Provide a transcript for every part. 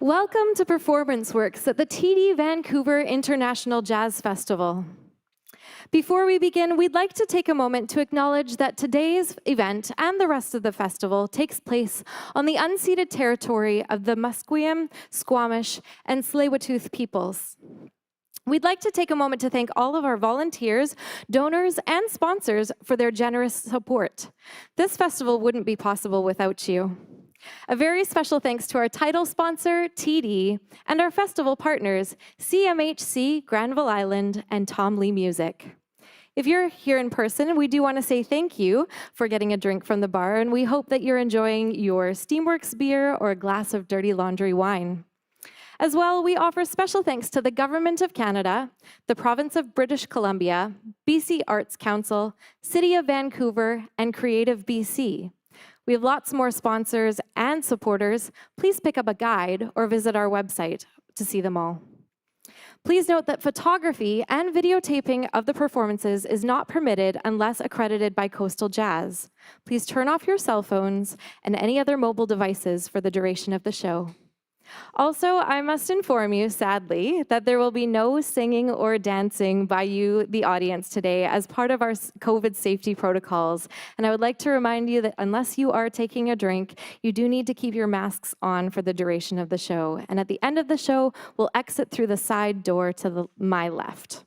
Welcome to Performance Works at the TD Vancouver International Jazz Festival. Before we begin, we'd like to take a moment to acknowledge that today's event and the rest of the festival takes place on the unceded territory of the Musqueam, Squamish, and Tsleil-Waututh peoples. We'd like to take a moment to thank all of our volunteers, donors, and sponsors for their generous support. This festival wouldn't be possible without you. A very special thanks to our title sponsor, TD, and our festival partners, CMHC, Granville Island, and Tom Lee Music. If you're here in person, we do want to say thank you for getting a drink from the bar, and we hope that you're enjoying your Steamworks beer or a glass of Dirty Laundry wine. As well, we offer special thanks to the Government of Canada, the Province of British Columbia, BC Arts Council, City of Vancouver, and Creative BC. We have lots more sponsors and supporters. Please pick up a guide or visit our website to see them all. Please note that photography and videotaping of the performances is not permitted unless accredited by Coastal Jazz. Please turn off your cell phones and any other mobile devices for the duration of the show. Also, I must inform you, sadly, that there will be no singing or dancing by you, the audience, today as part of our COVID safety protocols. And I would like to remind you that unless you are taking a drink, you do need to keep your masks on for the duration of the show. And at the end of the show, we'll exit through the side door to my left.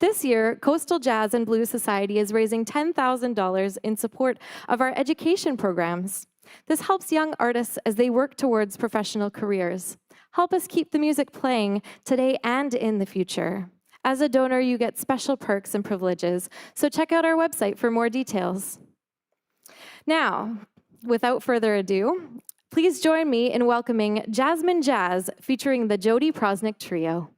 This year, Coastal Jazz and Blues Society is raising $10,000 in support of our education programs. This helps young artists as they work towards professional careers. Help us keep the music playing today and in the future. As a donor, you get special perks and privileges, so check out our website for more details. Now, without further ado, please join me in welcoming Jasmine Jazz featuring the Jodi Proznick Trio.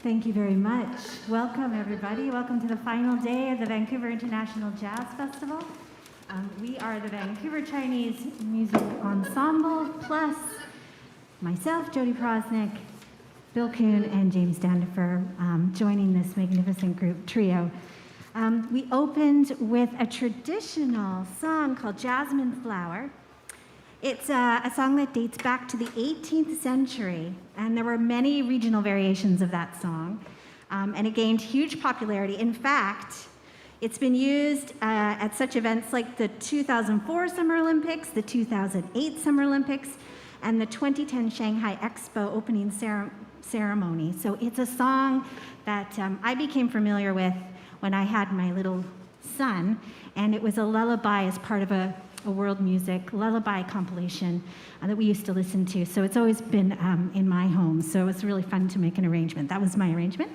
Thank you very much. Welcome, everybody. Welcome to the final day of the Vancouver International Jazz Festival. We are the Vancouver Chinese Music Ensemble, plus myself, Jodi Proznick, Bill Coon, and James Danderfer, joining this magnificent group trio. We opened with a traditional song called Jasmine Flower. It's a song that dates back to the 18th century, and there were many regional variations of that song, and it gained huge popularity. In fact, it's been used at such events like the 2004 Summer Olympics, the 2008 Summer Olympics, and the 2010 Shanghai Expo opening ceremony. So it's a song that I became familiar with when I had my little son, and it was a lullaby as part of a world music lullaby compilation that we used to listen to. So it's always been in my home. So it's really fun to make an arrangement. That was my arrangement.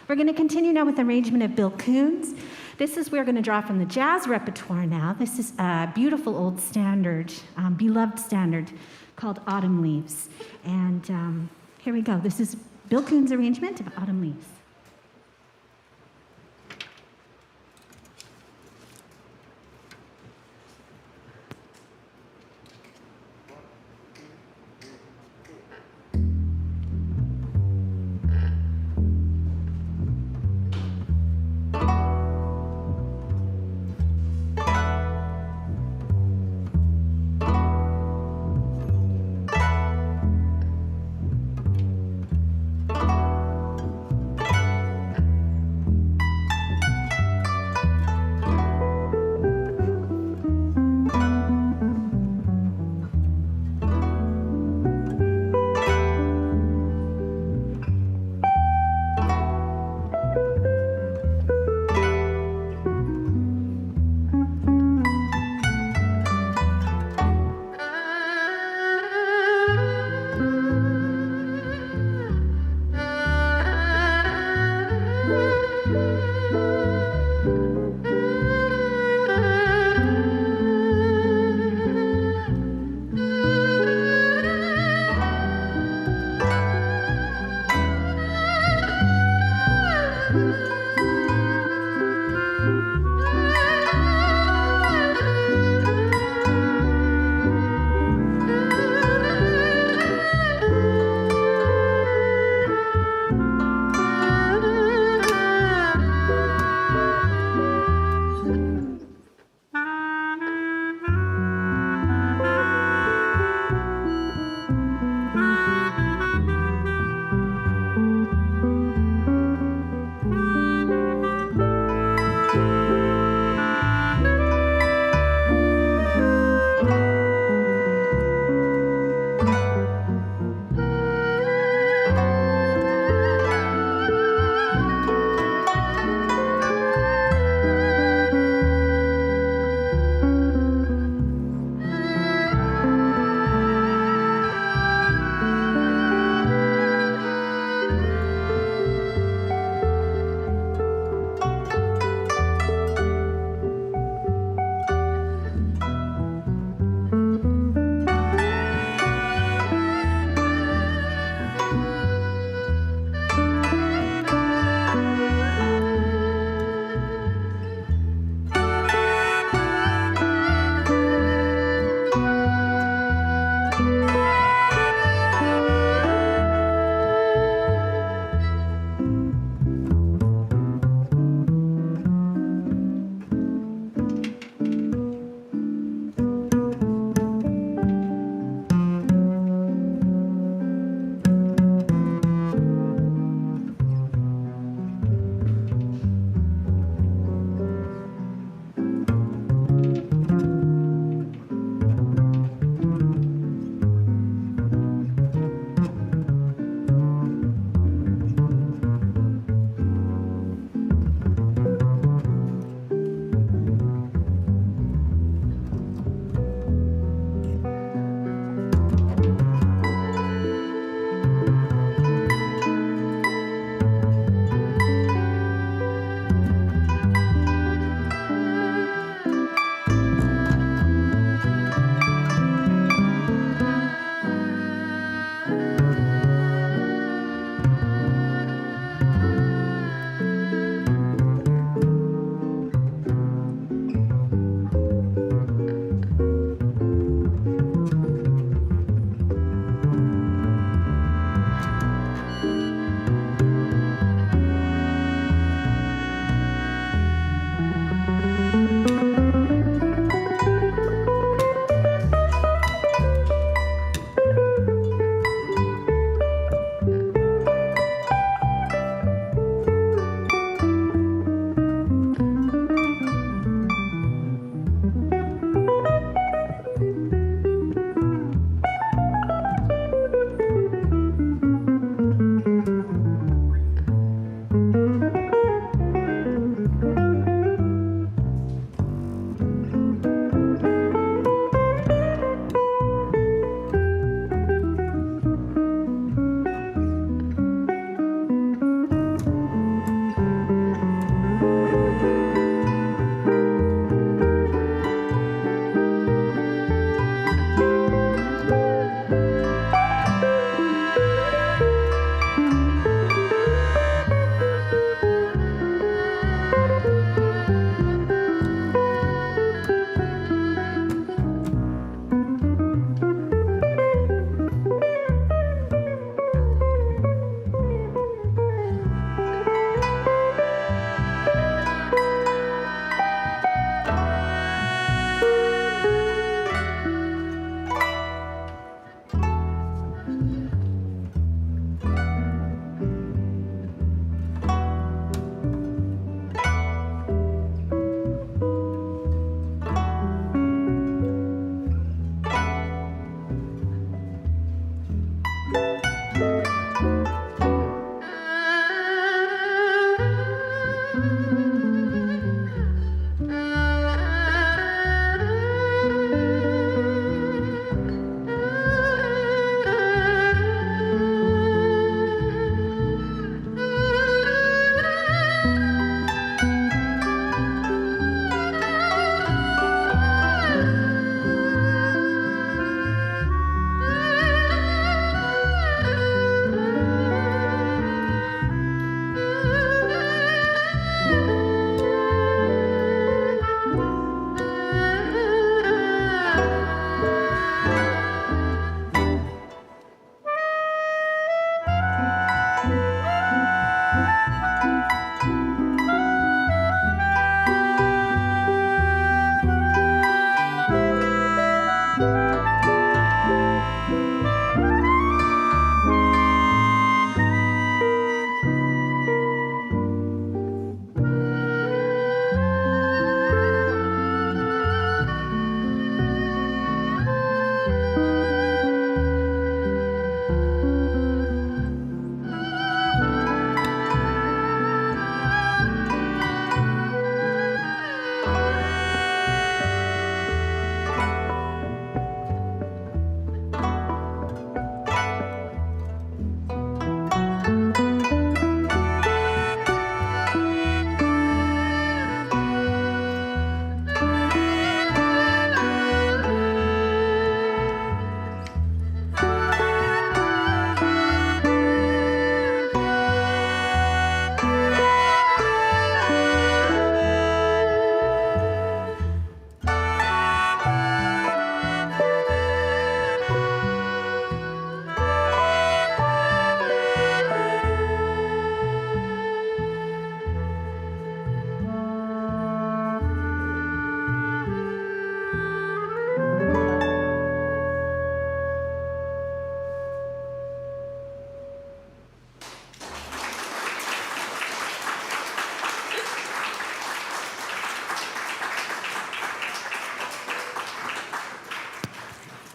We're going to continue now with the arrangement of Bill Coon's. This is, we're going to draw from the jazz repertoire now. This is a beautiful old standard, beloved standard called Autumn Leaves. And here we go. This is Bill Coon's arrangement of Autumn Leaves.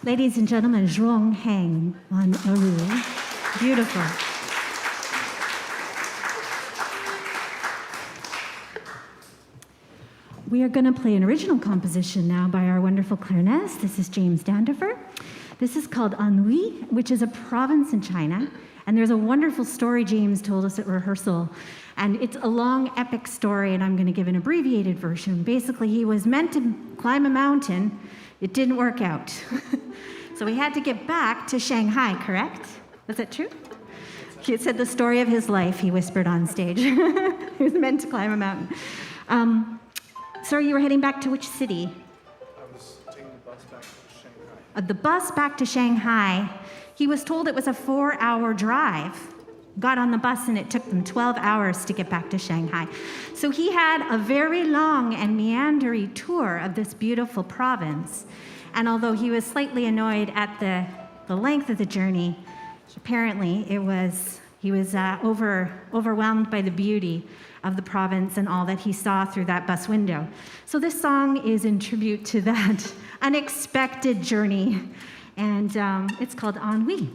Ladies and gentlemen, Jirong Huang on erhu. Beautiful. We are going to play an original composition now by our wonderful clarinetist. This is James Danderfer. This is called Anhui, which is a province in China. And there's a wonderful story James told us at rehearsal. And it's a long, epic story, and I'm going to give an abbreviated version. Basically, he was meant to climb a mountain. It didn't work out. So he had to get back to Shanghai, correct? Was that true? He said the story of his life, he whispered on stage. He was meant to climb a mountain. So you were heading back to which city? I was taking the bus back to Shanghai. The bus back to Shanghai. He was told it was a 4-hour drive. Got on the bus and it took them 12 hours to get back to Shanghai. So he had a very long and meandering tour of this beautiful province. And although he was slightly annoyed at the length of the journey, apparently he was overwhelmed by the beauty of the province and all that he saw through that bus window. So this song is in tribute to that unexpected journey, and it's called Anhui.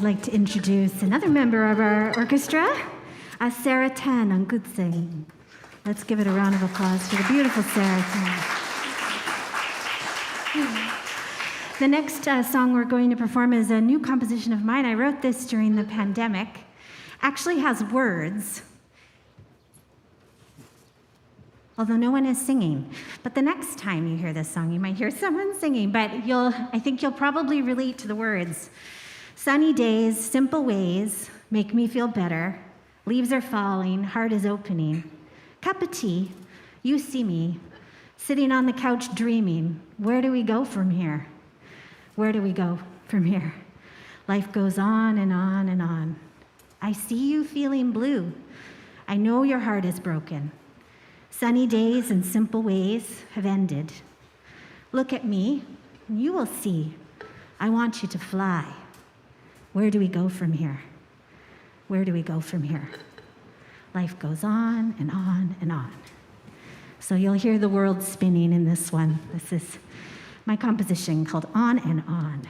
I'd like to introduce another member of our orchestra, Sarah Tan on guzheng. Let's give it a round of applause for the beautiful Sarah Tan. The next song we're going to perform is a new composition of mine. I wrote this during the pandemic. Actually has words, although no one is singing. But the next time you hear this song, you might hear someone singing, but I think you'll probably relate to the words. Sunny days, simple ways, make me feel better. Leaves are falling, heart is opening. Cup of tea, you see me, sitting on the couch dreaming. Where do we go from here? Where do we go from here? Life goes on and on and on. I see you feeling blue. I know your heart is broken. Sunny days and simple ways have ended. Look at me, and you will see. I want you to fly. Where do we go from here? Where do we go from here? Life goes on and on and on. So you'll hear the world spinning in this one. This is my composition called On and On.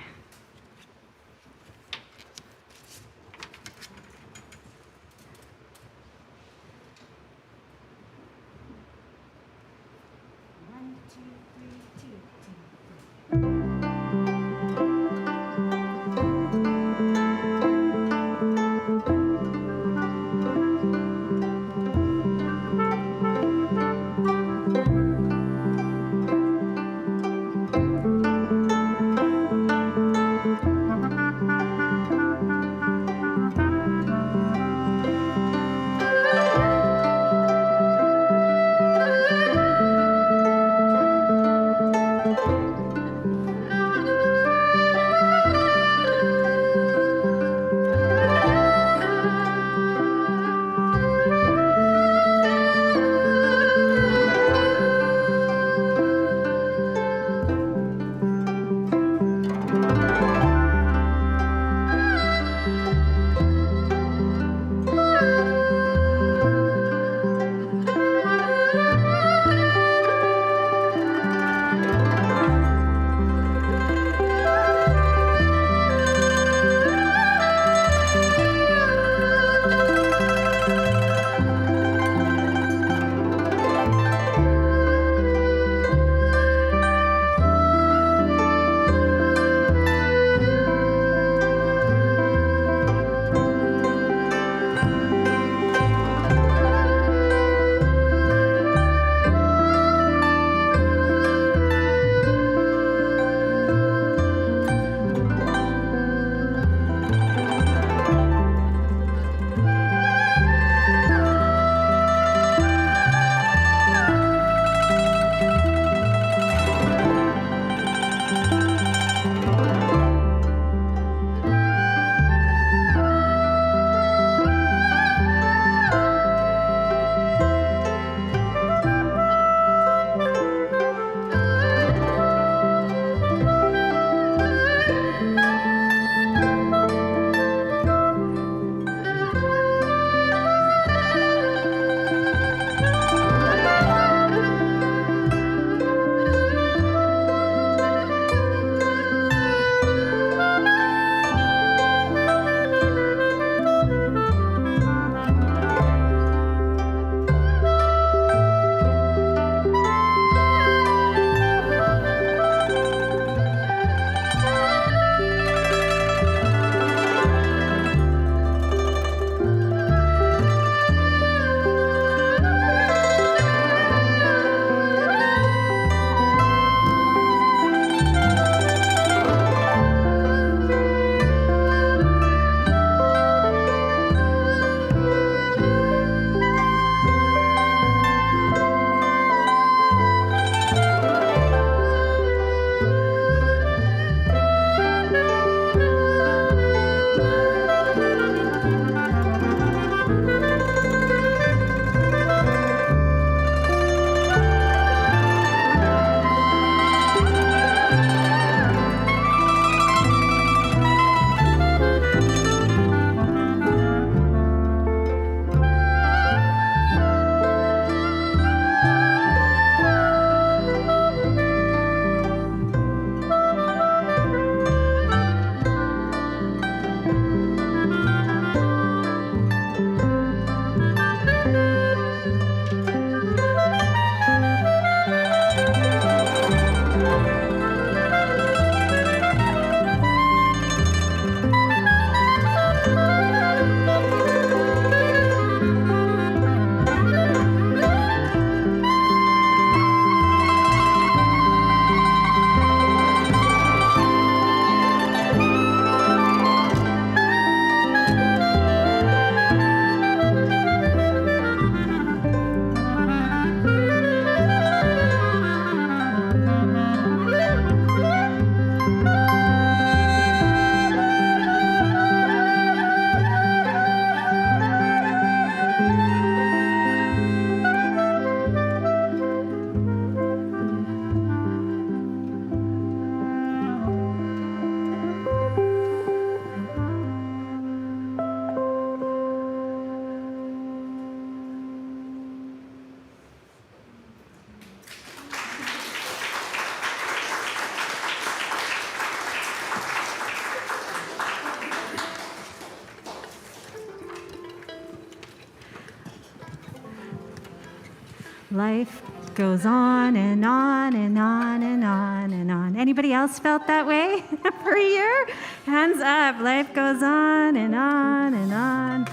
Life goes on and on and on and on and on. Anybody else felt that way for a year? Hands up. Life goes on and on and on.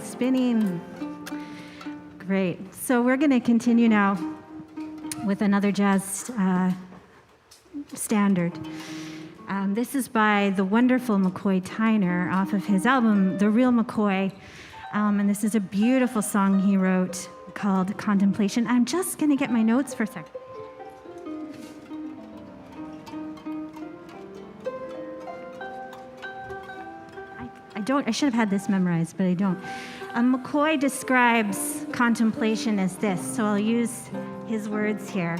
Spinning. Great. So we're going to continue now with another jazz standard. This is by the wonderful McCoy Tyner off of his album, The Real McCoy. And this is a beautiful song he wrote called Contemplation. I'm just going to get my notes for a second. I should have had this memorized, but I don't. McCoy describes contemplation as this, so I'll use his words here.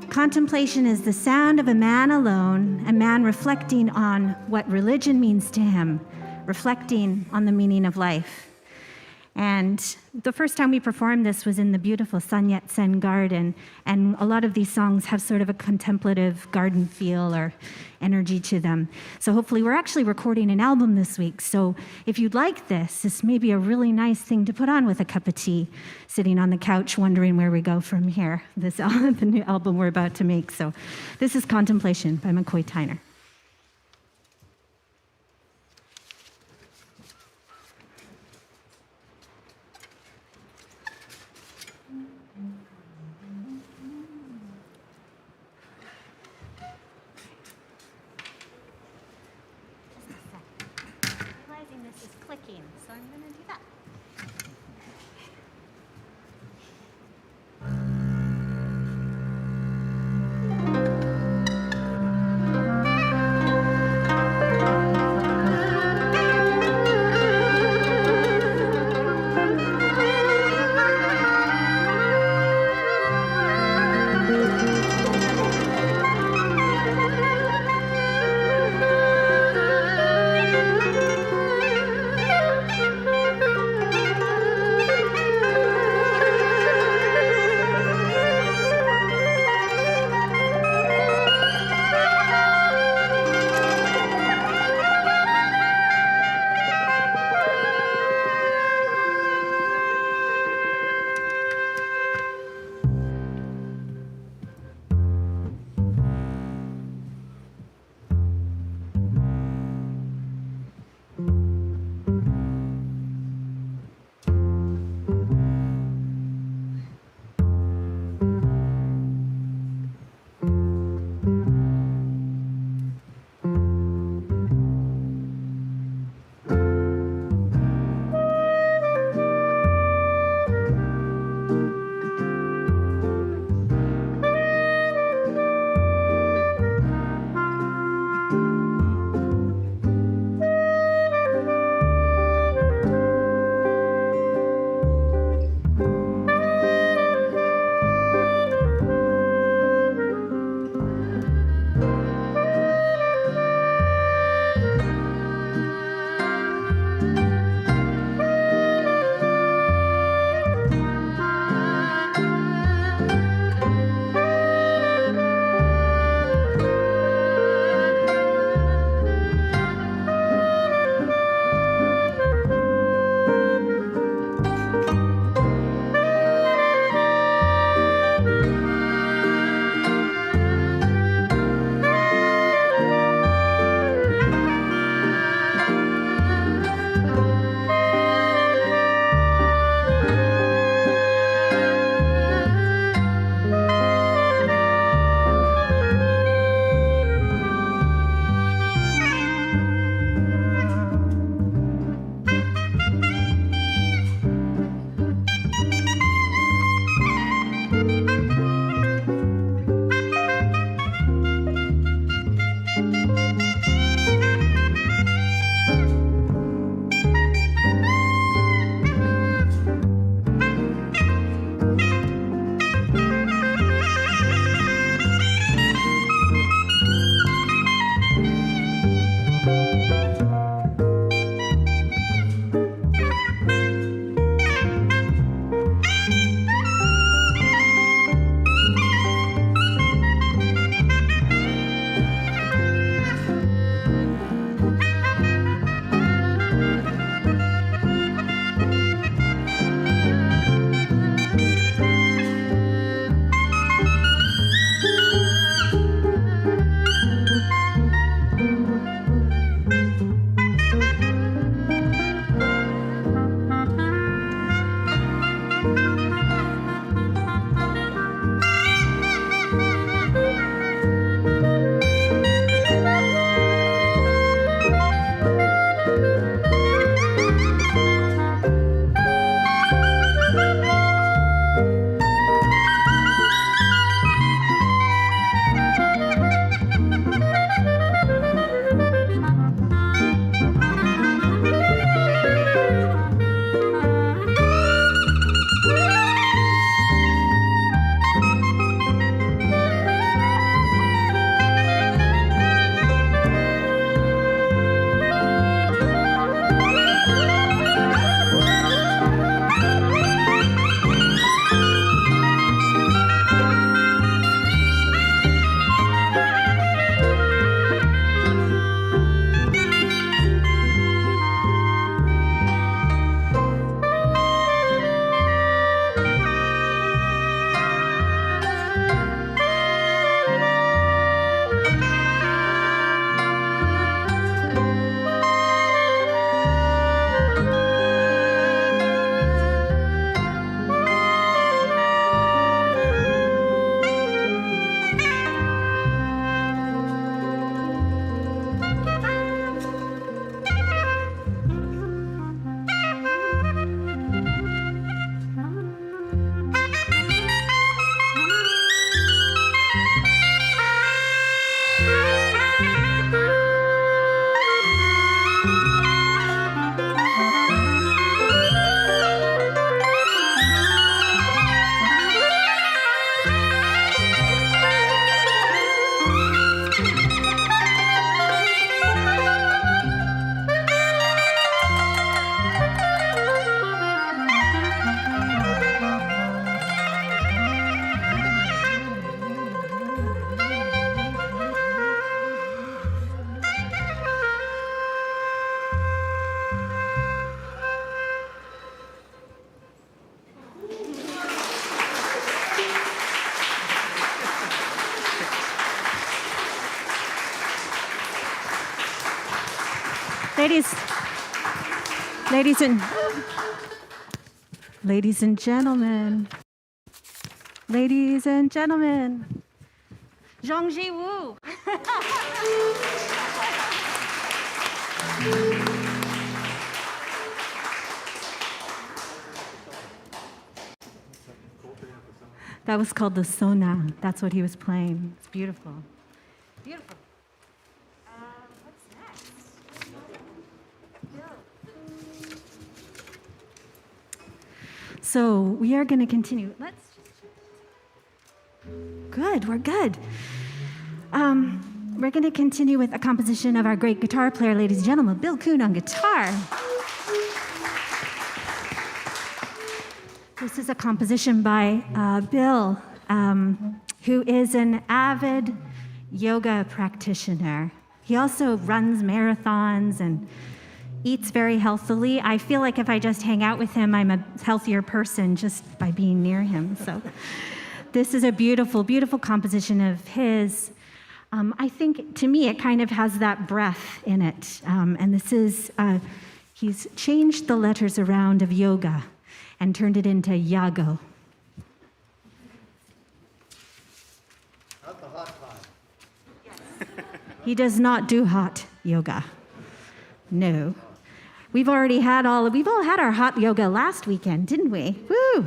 Contemplation is the sound of a man alone, a man reflecting on what religion means to him, reflecting on the meaning of life. And the first time we performed this was in the beautiful Sun Yat-sen garden, and a lot of these songs have sort of a contemplative garden feel or energy to them. So hopefully we're actually recording an album this week, so if you'd like this may be a really nice thing to put on with a cup of tea, sitting on the couch wondering where we go from here, the new album we're about to make. So this is Contemplation by McCoy Tyner. Clicking, so I'm going to do that. Ladies and gentlemen, Zhongxi Wu. That was called the suona. That's what he was playing. It's beautiful. Beautiful. What's next? So we are going to continue. Good, we're good. We're going to continue with a composition of our great guitar player, ladies and gentlemen, Bill Coon on guitar. This is a composition by Bill, who is an avid yoga practitioner. He also runs marathons and eats very healthily. I feel like if I just hang out with him, I'm a healthier person just by being near him. So this is a beautiful, beautiful composition of his. I think, to me, it kind of has that breath in it. And this is, he's changed the letters around of yoga and turned it into yago. Not the hot time. Yes. He does not do hot yoga. No. We've all had our hot yoga last weekend, didn't we? Woo!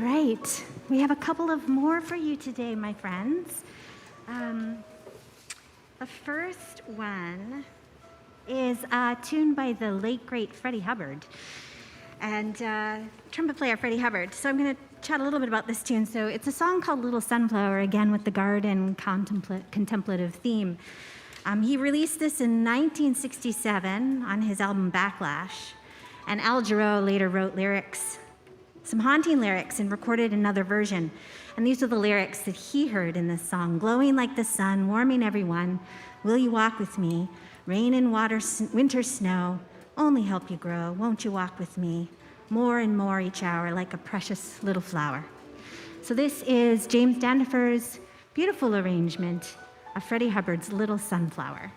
right, we have a couple of more for you today, my friends. The first one is a tune by the late, great Freddie Hubbard, and trumpet player Freddie Hubbard. So I'm going to chat a little bit about this tune. So it's a song called Little Sunflower, again with the garden contemplative theme. He released this in 1967 on his album Backlash, and Al Jarreau later wrote lyrics, some haunting lyrics, and recorded another version. And these are the lyrics that he heard in this song. Glowing like the sun, warming everyone, will you walk with me? Rain and water, winter snow, only help you grow. Won't you walk with me? More and more each hour, like a precious little flower. So this is James Danderfer's beautiful arrangement of Freddie Hubbard's Little Sunflower.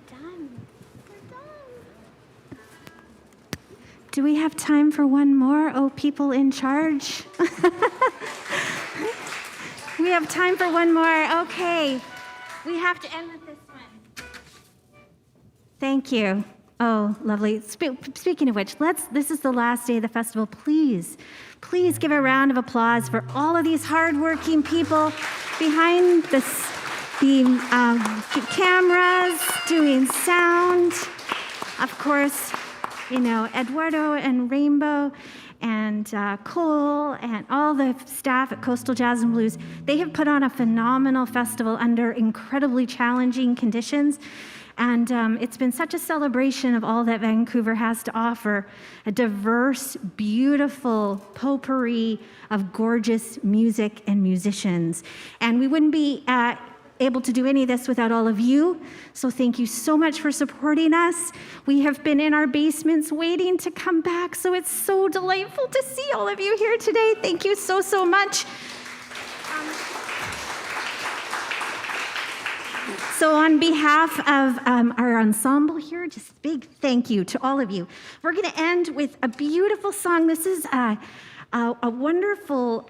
done. We're done. Do we have time for one more? Oh, people in charge. We have time for one more. Okay. We have to end with this one. Thank you. Oh, lovely. Speaking of which, this is the last day of the festival. Please give a round of applause for all of these hardworking people behind the cameras, doing sound. Of course, Eduardo and Rainbow and Cole and all the staff at Coastal Jazz and Blues. They have put on a phenomenal festival under incredibly challenging conditions. And it's been such a celebration of all that Vancouver has to offer, a diverse, beautiful potpourri of gorgeous music and musicians. And we wouldn't be able to do any of this without all of you. So thank you so much for supporting us. We have been in our basements waiting to come back. So it's so delightful to see all of you here today. Thank you so, so much. So on behalf of our ensemble here, just big thank you to all of you. We're going to end with a beautiful song. This is a wonderful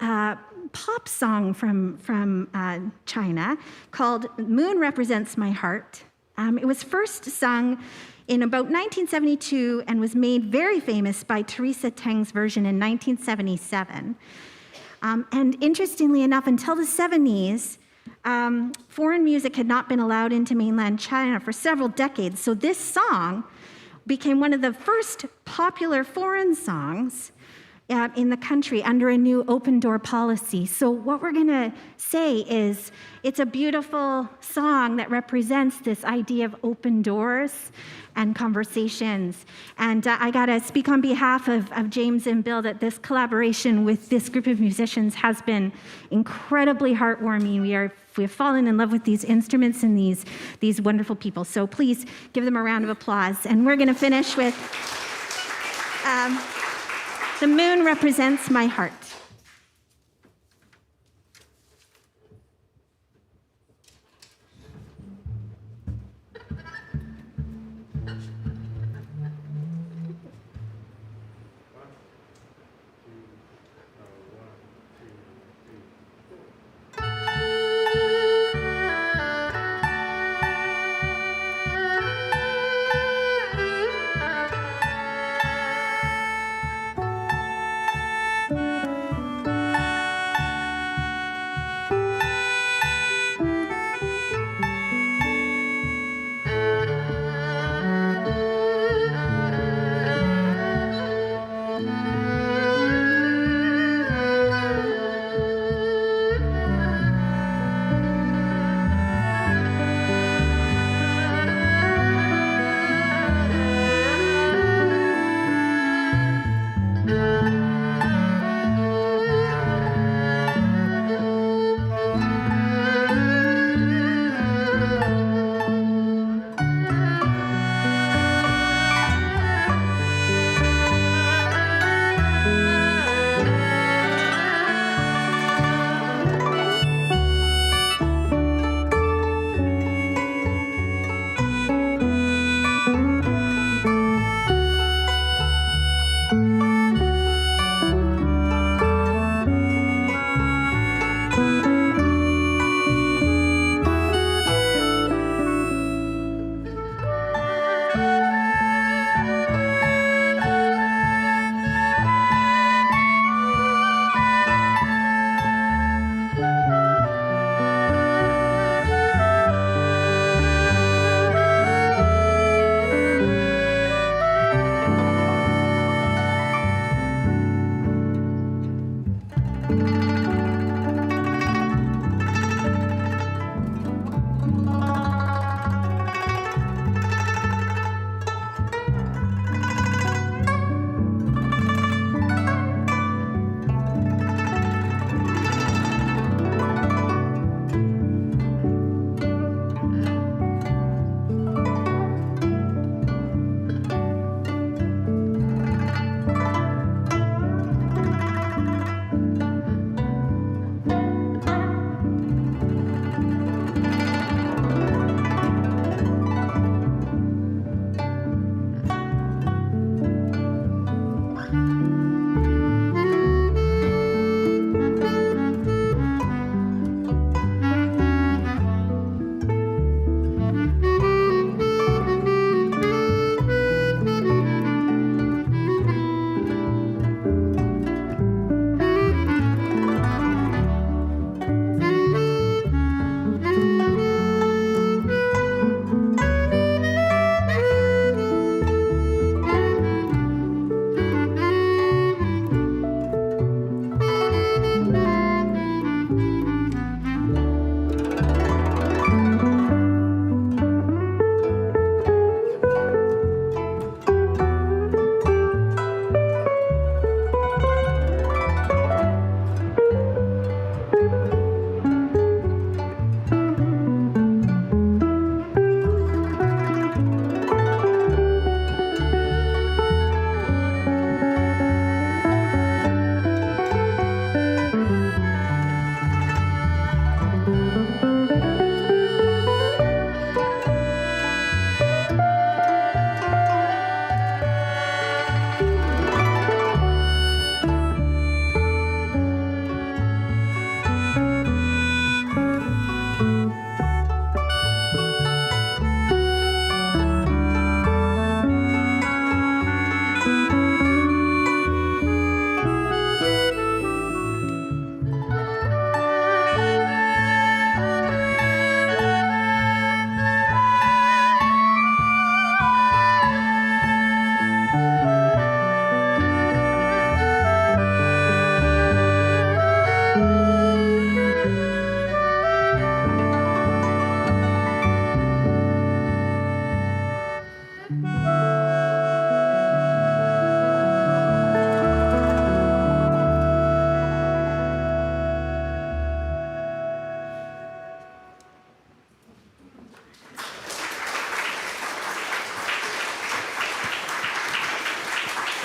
pop song from China called Moon Represents My Heart. It was first sung in about 1972 and was made very famous by Teresa Teng's version in 1977. And interestingly enough, until the 70s, foreign music had not been allowed into mainland China for several decades. So this song became one of the first popular foreign songs in the country under a new open door policy. So what we're going to say is it's a beautiful song that represents this idea of open doors and conversations. And I got to speak on behalf of James and Bill that this collaboration with this group of musicians has been incredibly heartwarming. We have fallen in love with these instruments and these wonderful people. So please give them a round of applause. And we're going to finish with The Moon Represents My Heart.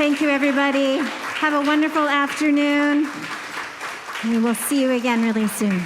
Thank you, everybody. Have a wonderful afternoon. We will see you again really soon.